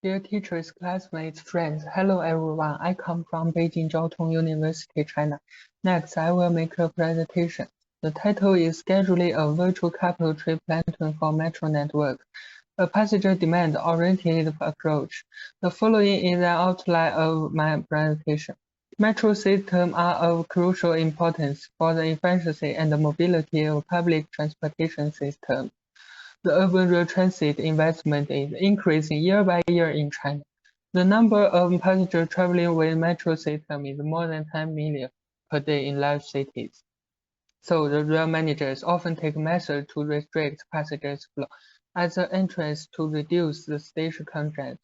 Dear teachers, classmates, friends, hello everyone. I come from Beijing Jiaotong University, China. Next, I will make a presentation. The title is Scheduling a Virtual Capital Tree Plankton for Metro Network, a passenger demand-oriented approach. The following is an outline of my presentation. Metro systems are of crucial importance for the efficiency and mobility of public transportation systems. The urban rail transit investment is increasing year by year in China. The number of passengers traveling with metro system is more than 10 million per day in large cities. So the rail managers often take measures to restrict passengers' flow at the entrance to reduce the station congestion.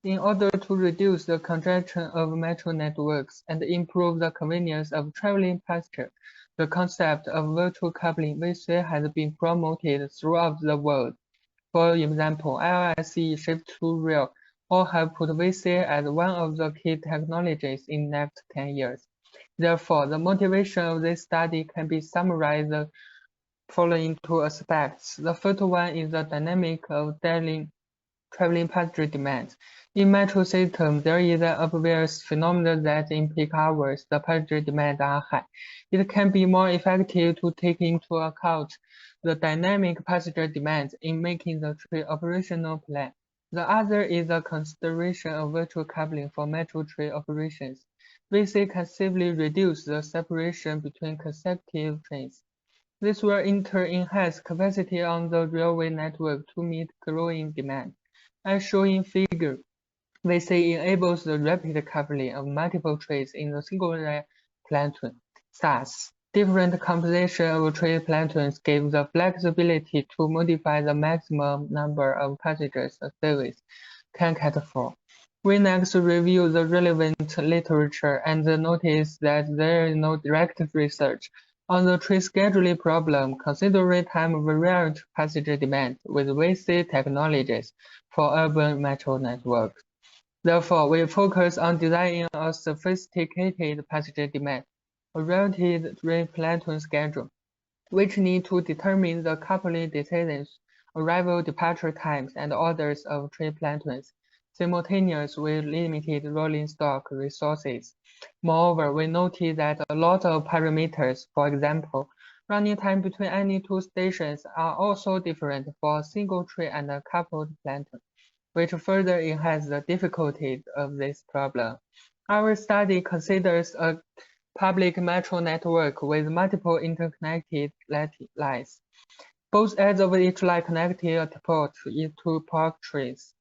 In order to reduce the congestion of metro networks and improve the convenience of traveling passengers, the concept of virtual coupling VC has been promoted throughout the world. For example, LSE, Shift2Rail all have put VC as one of the key technologies in the next 10 years. Therefore, the motivation of this study can be summarized the following two aspects. The first one is the dynamic of daily traveling passenger demand. In metro system, there is an obvious phenomenon that in peak hours, the passenger demands are high. It can be more effective to take into account the dynamic passenger demand in making the train operational plan. The other is the consideration of virtual coupling for metro train operations. VC can safely reduce the separation between consecutive trains. This will in turn enhance capacity on the railway network to meet growing demand. As shown in figure, VC enables the rapid coupling of multiple trains in a single rail plankton. Thus, different composition of train planktons give the flexibility to modify the maximum number of passengers a service can cater for. We next review the relevant literature and notice that there is no direct research on the train scheduling problem considering time-variant passenger demand with VC technologies for urban metro networks. Therefore, we focus on designing a sophisticated passenger demand-oriented train plankton schedule, which need to determine the coupling decisions, arrival departure times, and orders of train planktons, simultaneous with limited rolling stock resources. Moreover, we noted that a lot of parameters, for example, running time between any two stations, are also different for a single train and a coupled plankton, which further enhance the difficulties of this problem. Our study considers a public metro network with multiple interconnected lines. Both ends of each line connecting a depot into park trains.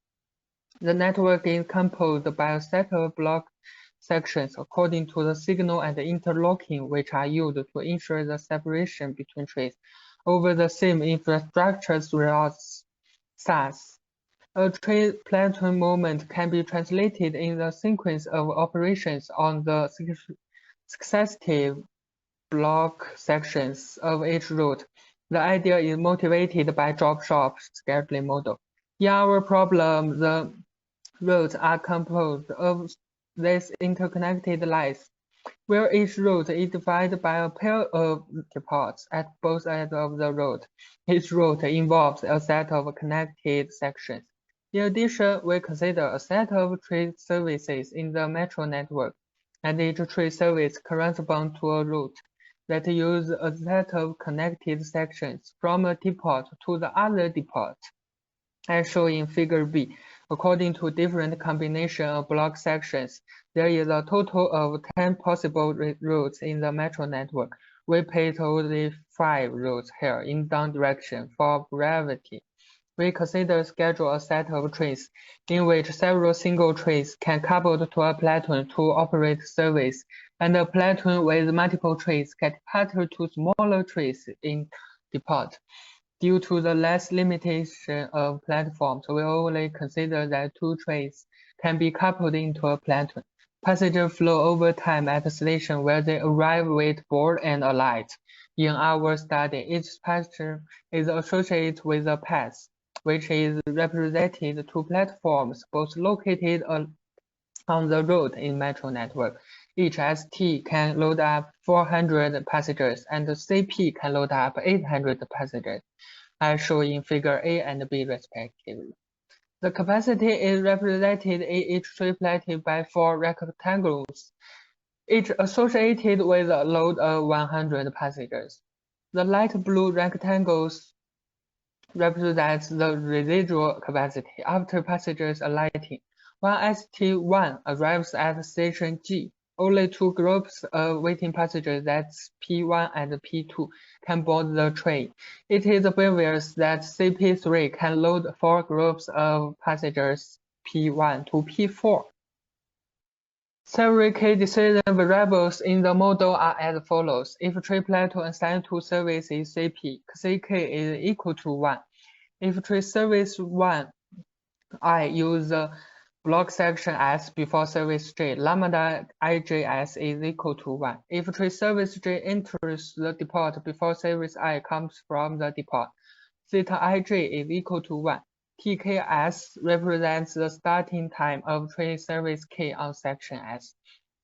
The network is composed by a set of block sections according to the signal and interlocking which are used to ensure the separation between trains over the same infrastructure throughout. Thus, a train plankton movement can be translated in the sequence of operations on the successive block sections of each route. The idea is motivated by drop-shop scheduling model. In our problem, the routes are composed of these interconnected lines, where each route is divided by a pair of depots at both ends of the route. Each route involves a set of connected sections. In addition, we consider a set of train services in the metro network, and each train service corresponds to a route that uses a set of connected sections from a depot to the other depot. As shown in Figure B, according to different combination of block sections, there is a total of 10 possible routes in the metro network. We picked only 5 routes here in down direction for brevity. We consider schedule a set of trains in which several single trains can couple to a plankton to operate service, and a plankton with multiple trains can depart to smaller trains in depot. Due to the less limitation of platforms, we only consider that 2 trains can be coupled into a plankton. Passengers flow over time at a station where they arrive, wait, board, and alight. In our study, each passenger is associated with a path, which is represented to platforms both located on the road in metro network. Each ST can load up 400 passengers, and the CP can load up 800 passengers, as shown in Figure A and B respectively. The capacity is represented in each triplet by 4 rectangles, each associated with a load of 100 passengers. The light blue rectangles represent the residual capacity after passengers alighting. When ST1 arrives at station G, only 2 groups of waiting passengers, that's P1 and P2, can board the train. It is obvious that CP3 can load 4 groups of passengers P1 to P4. Several key decision variables in the model are as follows. If triplet assigned to service is CP, CK is equal to 1. If tree service 1, I use the block section S before service J, lambda IJS is equal to 1. If tree service J enters the depot before service I comes from the depot, theta IJ is equal to 1. TKS represents the starting time of train service K on section S.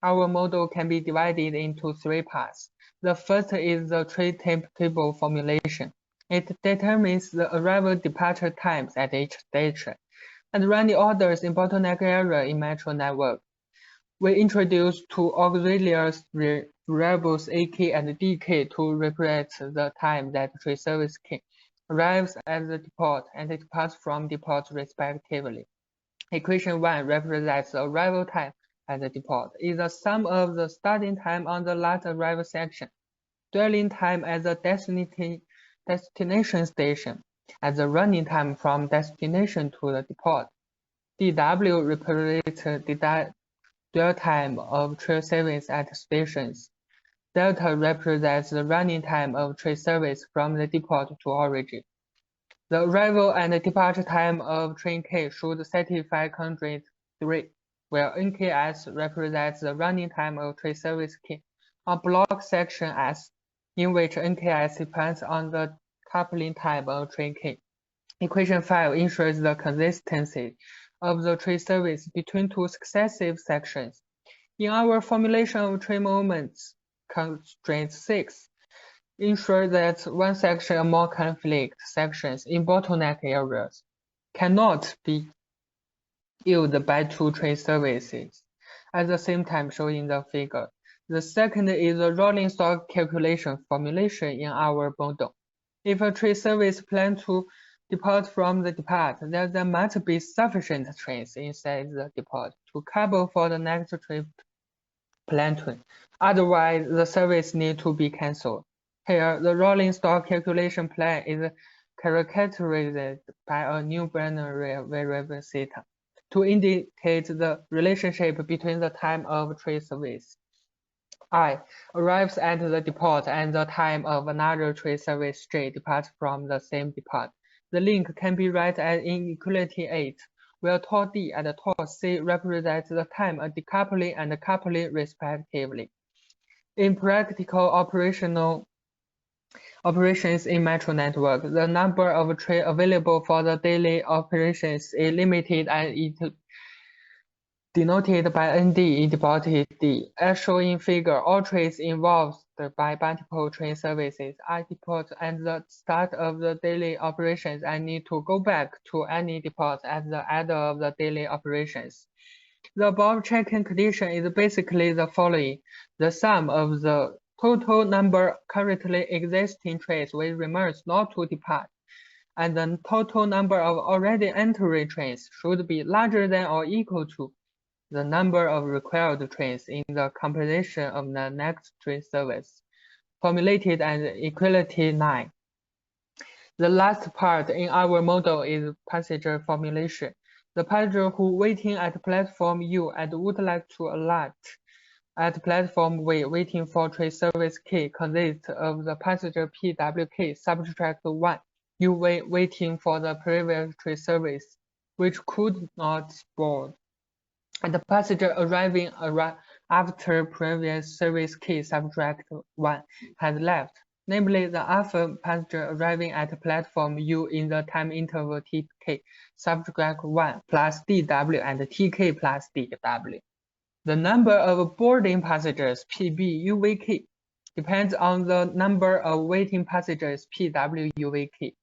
Our model can be divided into 3 parts. The first is the train timetable formulation. It determines the arrival departure times at each station and running orders in bottleneck area in metro network. We introduce 2 auxiliary variables AK and DK to represent the time that train service K arrives at the depot and departs from depot respectively. Equation 1 represents the arrival time at the depot is the sum of the starting time on the last arrival section, dwelling time at the destination station, and the running time from destination to the depot. DW represents the dwell time of train service at stations. Delta represents the running time of train service from the depot to origin. The arrival and departure time of train K should satisfy constraint 3, where NKS represents the running time of train service K on block section S, in which NKS depends on the coupling time of train K. Equation 5 ensures the consistency of the train service between 2 successive sections. In our formulation of train moments, Constraint 6 ensure that one section or more conflict sections in bottleneck areas cannot be used by 2 train services at the same time shown in the figure. The second is the rolling stock calculation formulation in our model. If a train service plans to depart from the depot, then there must be sufficient trains inside the depot to cover for the next trip plateau. Otherwise, the service needs to be cancelled. Here, the rolling stock calculation plan is characterized by a new binary variable theta to indicate the relationship between the time of train service I arrives at the depot and the time of another train service J departs from the same depot. The link can be read as inequality 8, where tau D and tau C represent the time of decoupling and coupling respectively. In practical operations in metro network, the number of trains available for the daily operations is limited and it denoted by ND in depotted D. As shown in figure, all trains involved by multiple train services are depoted at the start of the daily operations and need to go back to any depot at the end of the daily operations. The above checking condition is basically the following. The sum of the total number currently existing trains with remains not to depart, and the total number of already entering trains should be larger than or equal to the number of required trains in the composition of the next train service, formulated as equality 9. The last part in our model is passenger formulation. The passenger who waiting at platform U and would like to alight at platform V waiting for train service K consists of the passenger PWK subtract 1 UV waiting for the previous train service, which could not board, and the passenger arriving after previous service K subtract 1 has left, namely the alpha passenger arriving at platform U in the time interval TK subtract 1 plus DW and TK plus DW. The number of boarding passengers PB UVK depends on the number of waiting passengers PW UVK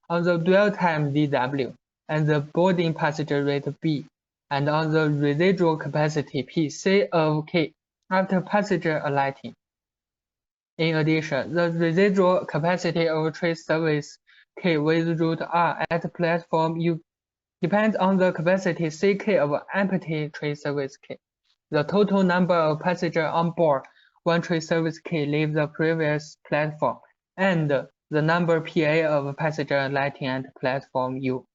on the dwell time DW. and the boarding passenger rate B, and on the residual capacity P C of K after passenger alighting. In addition, the residual capacity of train service K with route R at platform U depends on the capacity CK of empty train service K, the total number of passengers on board when train service K leaves the previous platform, and the number PA of passengers alighting at platform U,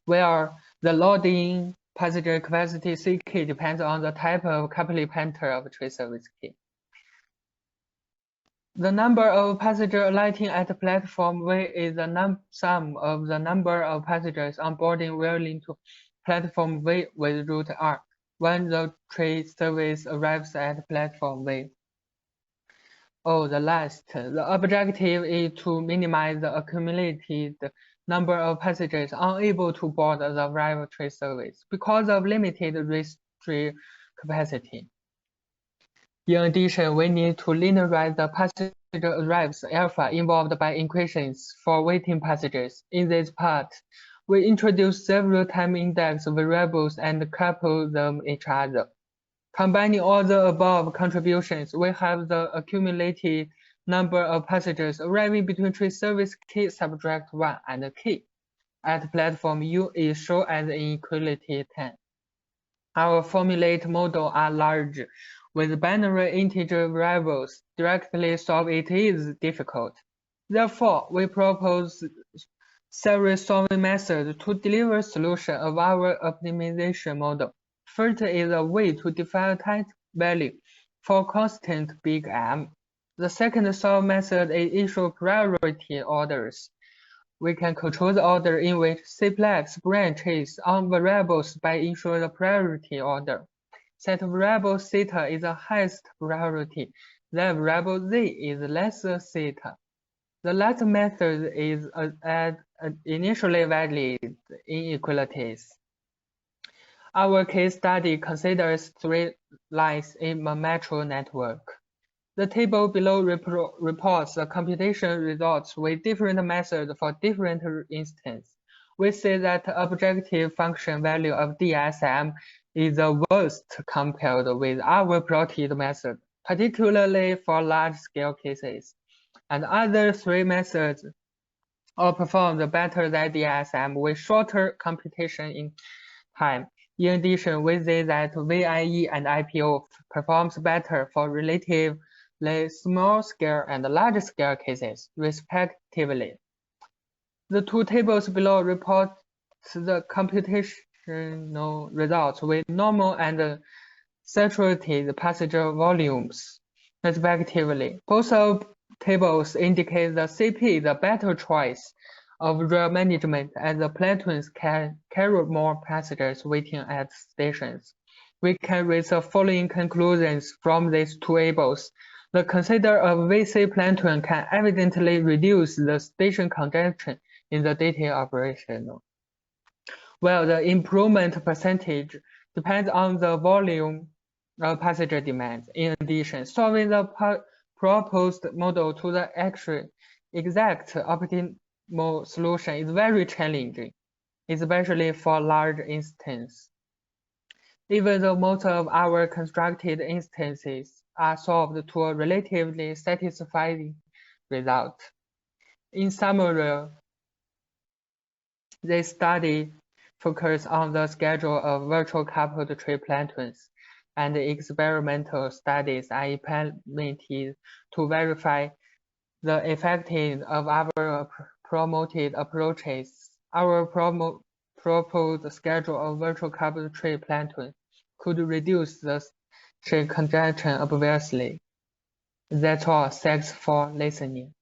where the loading passenger capacity CK depends on the type of coupling pattern of train service K. The number of passengers alighting at platform V is the sum of the number of passengers on boarding rail into platform V with route R when the train service arrives at platform V. The last. The objective is to minimize the accumulated number of passengers unable to board the arrival train service because of limited rail capacity. In addition, we need to linearize the passenger arrives alpha involved by equations for waiting passengers. In this part, we introduce several time index variables and couple them each other. Combining all the above contributions, we have the accumulated number of passengers arriving between train service K subtract 1 and K at platform U is shown as inequality 10. Our formulate model are large. With binary integer variables, directly solve it is difficult. Therefore, we propose several solving methods to deliver solution of our optimization model. First is a way to define a tight value for constant big M. The second solve method is issue priority orders. We can control the order in which simplex branches on variables by issuing the priority order. Set variable theta is the highest priority, then variable z is lesser theta. The latter method is initially valid inequalities. Our case study considers 3 lines in a metro network. The table below reports the computation results with different methods for different instances. We see that the objective function value of DSM is the worst compared with our plotted method, particularly for large-scale cases. And other 3 methods all performed better than DSM with shorter computation in time. In addition, we see that VIE and IPO performs better for relatively small-scale and large-scale cases, respectively. The 2 tables below report the computational results with normal and saturated passenger volumes, respectively. Both of tables indicate the CP is a better choice of rail management as the platforms can carry more passengers waiting at stations. We can reach the following conclusions from these 2 tables. The consider of VC plateau can evidently reduce the station congestion in the daily operation, while the improvement percentage depends on the volume of passenger demand. In addition, solving the proposed model to the exact optimal solution is very challenging, especially for large instances. Even though most of our constructed instances are solved to a relatively satisfying result. In summary, this study focused on the schedule of virtual coupled train platforms, and experimental studies are implemented to verify the effectiveness of our promoted approaches. Our proposed schedule of virtual coupled train platforms could reduce the train congestion obviously. That's all. Thanks for listening.